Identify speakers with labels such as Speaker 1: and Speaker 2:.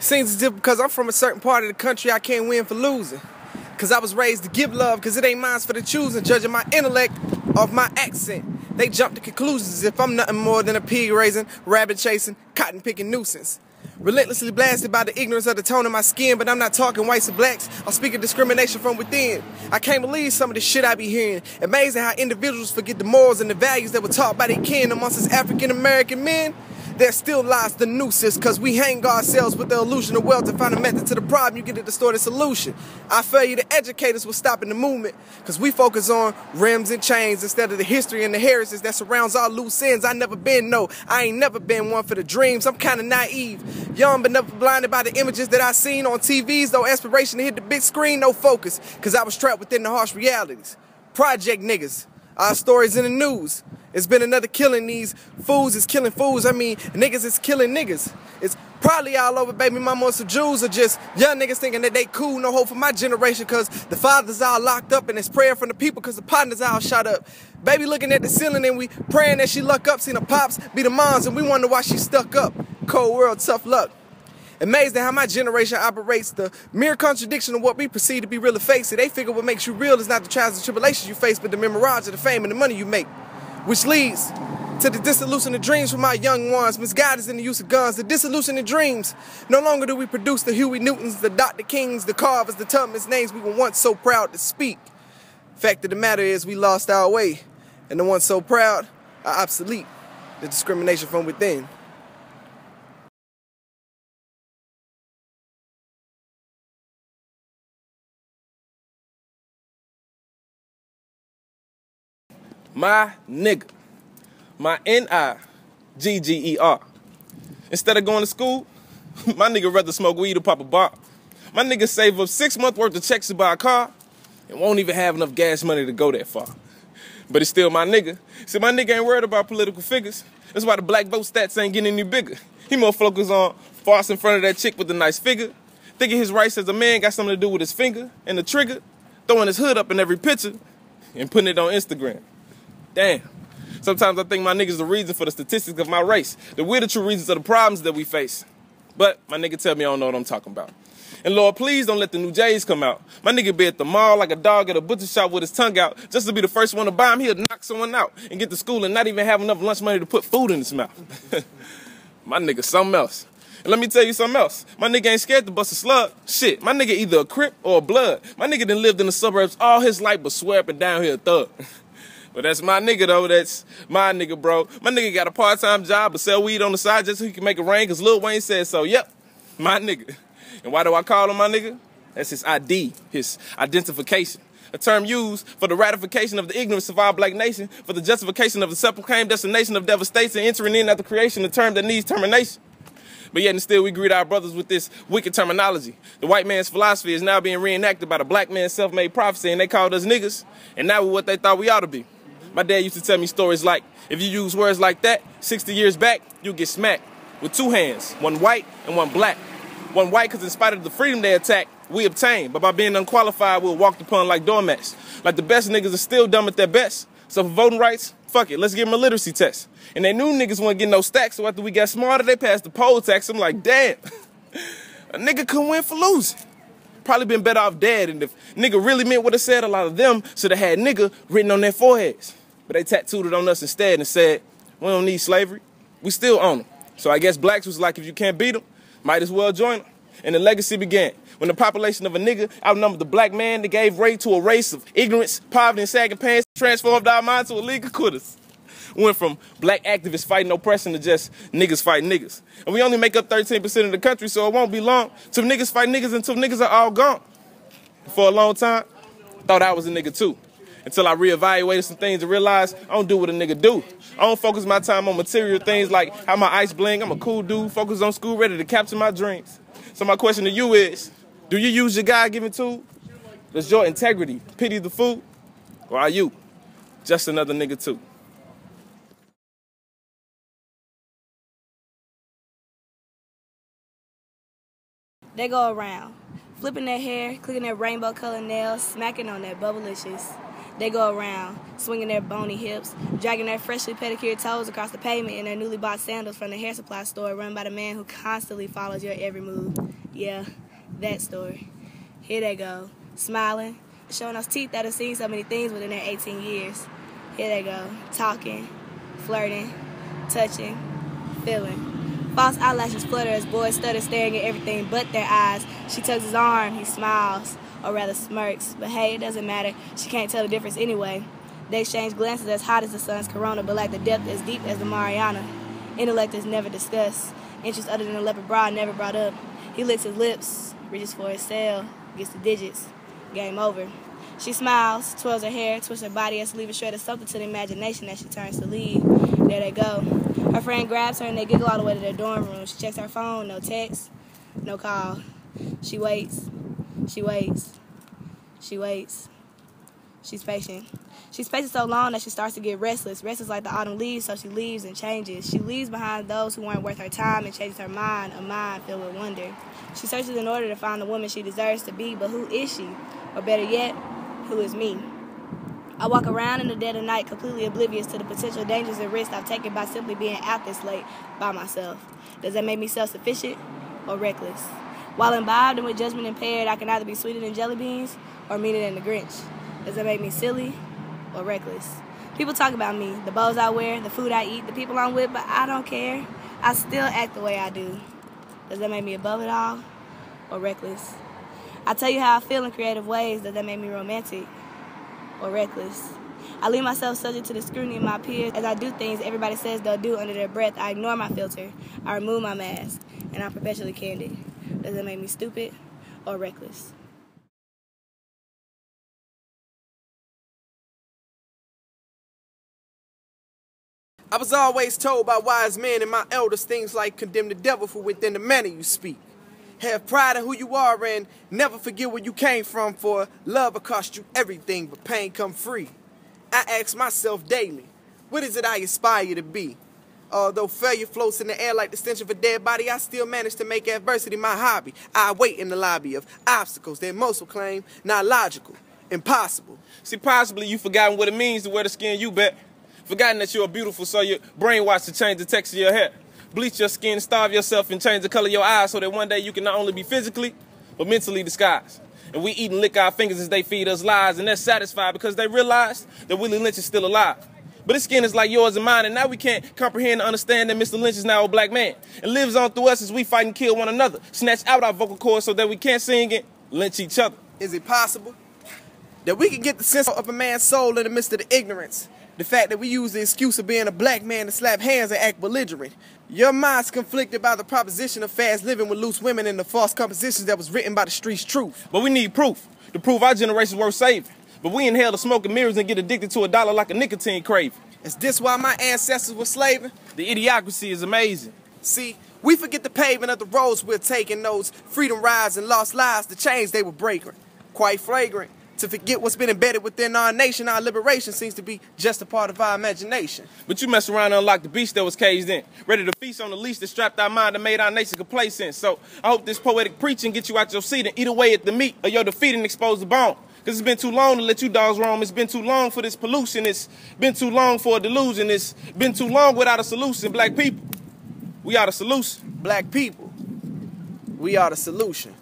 Speaker 1: Seems as if because I'm from a certain part of the country, I can't win for losing. Cause I was raised to give love, cause it ain't mine for the choosing. Judging my intellect off my accent, they jump to conclusions as if I'm nothing more than a pig raising, rabbit chasing, cotton picking nuisance. Relentlessly blasted by the ignorance of the tone of my skin, but I'm not talking whites and blacks. I'm speaking discrimination from within. I can't believe some of the shit I be hearing. Amazing how individuals forget the morals and the values that were taught by their kin amongst us African American men. There still lies the nooses, cause we hang ourselves with the illusion of wealth to find a method to the problem. You get a distorted solution. Our failure to educate us was stopping the movement, cause we focus on rims and chains instead of the history and the heritage that surrounds our loose ends. I ain't never been one for the dreams. I'm kinda naive, young but never blinded by the images that I seen on TVs. No aspiration to hit the big screen, no focus, cause I was trapped within the harsh realities. Project niggas, our stories in the news. It's been another killing. These fools is killing fools. I mean, niggas is killing niggas. It's probably all over baby mama or some Jews or just young niggas thinking that they cool. No hope for my generation cause the fathers all locked up and it's prayer from the people cause the partners all shot up. Baby looking at the ceiling and we praying that she luck up. Seen her pops be the moms and we wonder why she stuck up. Cold world, tough luck. Amazed at how my generation operates, the mere contradiction of what we perceive to be real or fake. See, they figure what makes you real is not the trials and tribulations you face, but the mirage of the fame and the money you make. Which leads to the dissolution of dreams from our young ones, misguided in the use of guns, the dissolution of dreams. No longer do we produce the Huey Newtons, the Dr. Kings, the Carvers, the Tubmans names we were once so proud to speak. Fact of the matter is we lost our way, and the ones so proud are obsolete. The discrimination from within.
Speaker 2: My nigga. My N-I-G-G-E-R. Instead of going to school, my nigga rather smoke weed or pop a bar. My nigga save up 6 months worth of checks to buy a car and won't even have enough gas money to go that far. But it's still my nigga. See, my nigga ain't worried about political figures. That's why the black vote stats ain't getting any bigger. He more focused on farce in front of that chick with the nice figure. Thinking his rights as a man got something to do with his finger and the trigger. Throwing his hood up in every picture and putting it on Instagram. Damn. Sometimes I think my nigga's the reason for the statistics of my race. That we're the true reasons of the problems that we face. But my nigga tell me I don't know what I'm talking about. And Lord, please don't let the new J's come out. My nigga be at the mall like a dog at a butcher shop with his tongue out. Just to be the first one to buy him, he'll knock someone out and get to school and not even have enough lunch money to put food in his mouth. My nigga something else. And let me tell you something else. My nigga ain't scared to bust a slug. Shit, my nigga either a Crip or a Blood. My nigga done lived in the suburbs all his life but swear up and down here a thug. But that's my nigga, though. That's my nigga, bro. My nigga got a part-time job but sell weed on the side just so he can make it rain because Lil Wayne said so. Yep, my nigga. And why do I call him my nigga? That's his ID, his identification. A term used for the ratification of the ignorance of our black nation, for the justification of the self-proclaimed destination of devastation, entering in after creation, a term that needs termination. But yet and still we greet our brothers with this wicked terminology. The white man's philosophy is now being reenacted by the black man's self-made prophecy, and they called us niggas, and now we're what they thought we ought to be. My dad used to tell me stories like, if you use words like that, 60 years back, you'll get smacked with 2 hands, one white and one black. One white because in spite of the freedom they attack, we obtain. But by being unqualified, we're walked upon like doormats. Like the best niggas are still dumb at their best. So for voting rights, fuck it, let's give them a literacy test. And they knew niggas wouldn't get no stacks, so after we got smarter, they passed the poll tax. I'm like, damn, a nigga couldn't win for losing. Probably been better off dead, and if nigga really meant what it said, a lot of them should have had nigga written on their foreheads. But they tattooed it on us instead and said, we don't need slavery, we still own them. So I guess blacks was like, if you can't beat them, might as well join them. And the legacy began when the population of a nigga outnumbered the black man that gave way to a race of ignorance, poverty, and sagging pants, transformed our minds to a league of quitters. Went from black activists fighting oppression to just niggas fighting niggas. And we only make up 13% of the country, so it won't be long till niggas fight niggas until niggas are all gone. For a long time, thought I was a nigga too. Until I reevaluated some things and realized I don't do what a nigga do. I don't focus my time on material things like how my ice bling. I'm a cool dude, focused on school, ready to capture my dreams. So my question to you is, do you use your God-given tool? Does your integrity pity the fool? Or are you just another nigga too?
Speaker 3: They go around, flipping their hair, clicking their rainbow colored nails, smacking on that bubblicious. They go around, swinging their bony hips, dragging their freshly pedicured toes across the pavement in their newly bought sandals from the hair supply store run by the man who constantly follows your every move. Yeah, that story. Here they go, smiling, showing us teeth that have seen so many things within their 18 years. Here they go, talking, flirting, touching, feeling. False eyelashes flutter as boys stutter, staring at everything but their eyes. She tugs his arm, he smiles, or rather smirks. But hey, it doesn't matter. She can't tell the difference anyway. They exchange glances as hot as the sun's corona, but lack the depth as deep as the Mariana. Intellect is never discussed. Interest other than a leopard bra never brought up. He licks his lips, reaches for his cell, gets the digits. Game over. She smiles, twirls her hair, twists her body as to leave a shred of something to the imagination as she turns to leave. There they go. Her friend grabs her and they giggle all the way to their dorm room. She checks her phone, no text, no call. She waits. She waits. She waits. She's patient. She's patient so long that she starts to get restless like the autumn leaves, so she leaves and changes. She leaves behind those who weren't worth her time and changes her mind, a mind filled with wonder. She searches in order to find the woman she deserves to be, but who is she? Or better yet, who is me? I walk around in the dead of night completely oblivious to the potential dangers and risks I've taken by simply being out this late by myself. Does that make me self-sufficient or reckless? While imbibed and with judgment impaired, I can either be sweeter than jelly beans or meaner than the Grinch. Does that make me silly or reckless? People talk about me, the bows I wear, the food I eat, the people I'm with, but I don't care. I still act the way I do. Does that make me above it all or reckless? I tell you how I feel in creative ways. Does that make me romantic or reckless? I leave myself subject to the scrutiny of my peers as I do things everybody says they'll do under their breath. I ignore my filter. I remove my mask. And I'm perpetually candid. Does that make me stupid or reckless?
Speaker 1: I was always told by wise men and my elders things like condemn the devil for within the manner you speak. Have pride in who you are and never forget where you came from, for love will cost you everything but pain come free. I ask myself daily, what is it I aspire to be? Although failure floats in the air like the stench of a dead body, I still manage to make adversity my hobby. I wait in the lobby of obstacles that most will claim not logical, impossible.
Speaker 2: See, possibly you forgotten what it means to wear the skin you bet. Forgotten that you're beautiful, so you're brainwashed to change the texture of your hair. Bleach your skin, starve yourself, and change the color of your eyes so that one day you can not only be physically, but mentally disguised. And we eat and lick our fingers as they feed us lies, and they're satisfied because they realize that Willie Lynch is still alive. But his skin is like yours and mine, and now we can't comprehend and understand that Mr. Lynch is now a black man and lives on through us as we fight and kill one another, snatch out our vocal cords so that we can't sing and lynch each other.
Speaker 1: Is it possible that we can get the sense of a man's soul in the midst of the ignorance? The fact that we use the excuse of being a black man to slap hands and act belligerent. Your mind's conflicted by the proposition of fast living with loose women and the false compositions that was written by the street's truth.
Speaker 2: But we need proof to prove our generation's worth saving. But we inhale the smoke and mirrors and get addicted to $1 like a nicotine craving.
Speaker 1: Is this why my ancestors were slaving?
Speaker 2: The idiocracy is amazing.
Speaker 1: See, we forget the pavement of the roads we're taking, those freedom rides and lost lives, the chains they were breaking. Quite flagrant. To forget what's been embedded within our nation, our liberation seems to be just a part of our imagination.
Speaker 2: But you mess around and unlock the beast that was caged in, ready to feast on the leash that strapped our mind and made our nation complacent. So I hope this poetic preaching gets you out your seat and eat away at the meat of your defeat and expose the bone. Because it's been too long to let you dogs roam. It's been too long for this pollution. It's been too long for a delusion. It's been too long without a solution. Black people, we are the solution.
Speaker 1: Black people, we are the solution.